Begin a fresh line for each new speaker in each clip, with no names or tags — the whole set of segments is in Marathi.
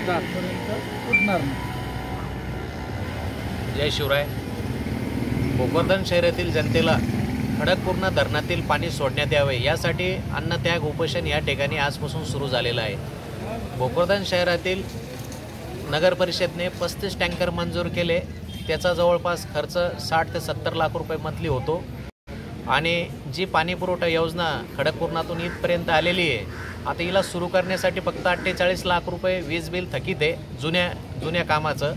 आजपर्यंत उठणार नाही।
जय शिवराय। भोकरदन शहरातील जनतेला खडकपूर्णा धरणातील पाणी सोडण्यात यावे यासाठी अन्नत्याग उपोषण या ठिकाणी आजपासून सुरू झालेलं आहे। भोकरदन शहरातील नगर परिषदेने 35 टँकर मंजूर केले। त्याचा जवळपास खर्च 60 ते 70 लाख रुपये मंथली होतो आणि जी पाणीपुरवठा योजना खडकपूर्णातून इथपर्यंत आलेली आहे, आता हिला सुरू करण्यासाठी फक्त 48 लाख रुपये वीज बिल थकीत आहे जुन्या कामाचं।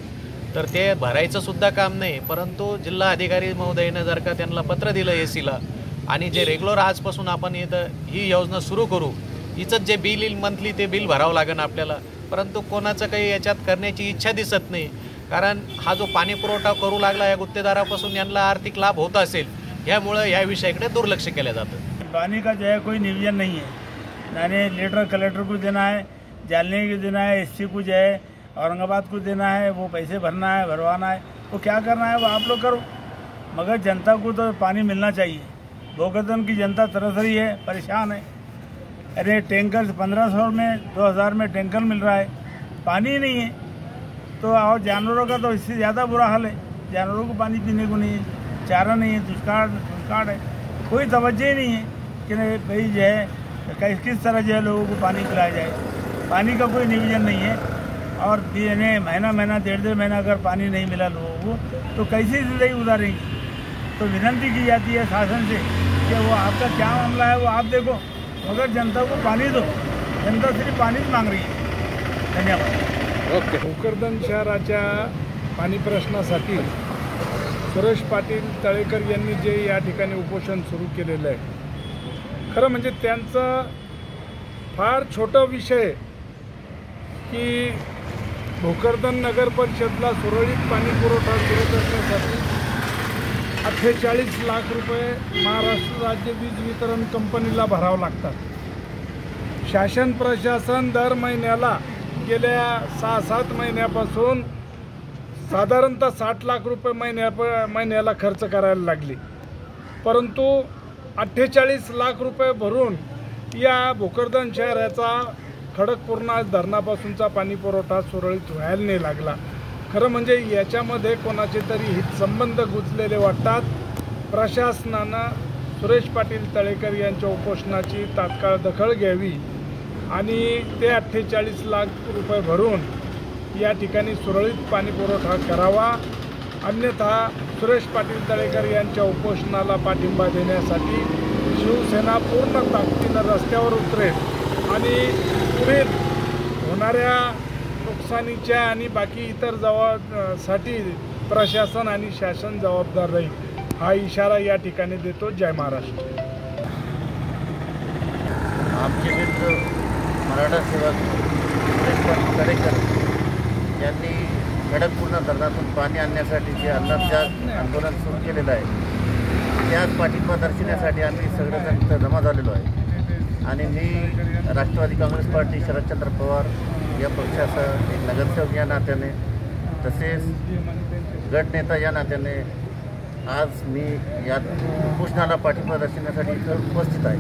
तर ते भरायचं सुद्धा काम नाही, परंतु जिल्हा अधिकारी महोदयाने जर का त्यांना पत्र दिलं एसीला आणि जे रेग्युलर आजपासून आपण इथं ही योजना सुरू करू, हिचं जे बिल येईल मंथली ते बिल भरावं लागेल आपल्याला, परंतु कोणाचं काही याच्यात करण्याची इच्छा दिसत नाही। कारण हा जो पाणी पुरवठा करू लागला या गुत्तेदारापासून यांना आर्थिक लाभ होत असेल, यामुळे या विषयाकडे दुर्लक्ष केलं जातं।
पानी का जो है कोई नियोजन नहीं है, यानी लीटर कलेक्टर को देना है, जालने को देना है, एससी को जो है औरंगाबाद को देना है, वो पैसे भरना है, भरवाना है, वो क्या करना है वो आप लोग करो, मगर जनता को तो पानी मिलना चाहिए। भोकरदन की जनता तरस रही है, परेशान है। अरे टैंकर 1500 में 2000 में टैंकर मिल रहा है, पानी ही नहीं है। तो और जानवरों का तो इससे ज़्यादा बुरा हाल है, जानवरों को पानी पीने को नहीं है, चारा नहीं है, दुष्काल है, कोई तवज्जो ही नहीं है कि भाई जो है किस तरह जो है लोगों को पानी पिलाया जाए। पानी का कोई नियोजन नहीं है और महीना 1.5 महीना अगर पानी नहीं मिला लोगों को तो कैसी ज़िंदगी गुजारेंगी। तो विनंती की जाती है शासन से कि वो आपका क्या मामला है वो आप देखो, मगर जनता को पानी दो। जनता सिर्फ पानीच मांग रही है। धन्यवाद।
ओके। भोकरदन शहराच्या पाणी प्रश्नासाठी सुरेश पाटील तळेकर यांनी जे या ठिकाणी उपोषण सुरू केलेलं आहे, खरं म्हणजे त्यांचा फार छोटा विषय की भोकरदन नगर परिषदला सुरळीत पाणी पुरवठा सुरू करण्यासाठी 48 लाख रुपये महाराष्ट्र राज्य वीज वितरण कंपनीला भरावं लागतात। शासन प्रशासन दर महिन्याला गेल्या 6-7 महिन्यापासून साधारणतः 60 लाख रुपये महिन्याला खर्च करायला लागले, परंतु 48 लाख रुपये भरून या भोकरदन शहराचा खडकपूर्णा धरणापासूनचा पाणी पुरवठा सुरळीत व्हायला नाही लागला। खरं म्हणजे याच्यामध्ये कोणाचे तरी हितसंबंध गुंतलेले वाटतात। प्रशासनानं सुरेश पाटील तळेकर यांच्या उपोषणाची तात्काळ दखल घ्यावी आणि ते 48 लाख रुपये भरून या ठिकाणी सुरळीत पाणी पुरवठा करावा, अन्यथा सुरेश पाटील तळेकर यांच्या उपोषणाला पाठिंबा देण्यासाठी शिवसेना पूर्ण ताकदीनं रस्त्यावर उतरेल आणि पुढे होणाऱ्या नुकसानीच्या आणि बाकी इतर साठी प्रशासन आणि शासन जबाबदार राहील, हा इशारा या ठिकाणी देतो। जय महाराष्ट्र।
आमचे मित्र मराठा सेवक सुरेश पाटील तळेकर यांनी खडकपूर्णा धरणातून पाणी आणण्यासाठी जे अन्नत्याग आंदोलन सुरू केलेलं आहे, त्याच पाठिंबा दर्शवण्यासाठी आम्ही सगळेजण इथं जमा झालेलो आहे आणि मी राष्ट्रवादी काँग्रेस पार्टी शरदचंद्र पवार या पक्षाचा एक नगरसेवक या नात्याने तसेच गटनेता या नात्याने आज मी या उपोषणाला पाठिंबा दर्शवण्यासाठी इथं उपस्थित आहे।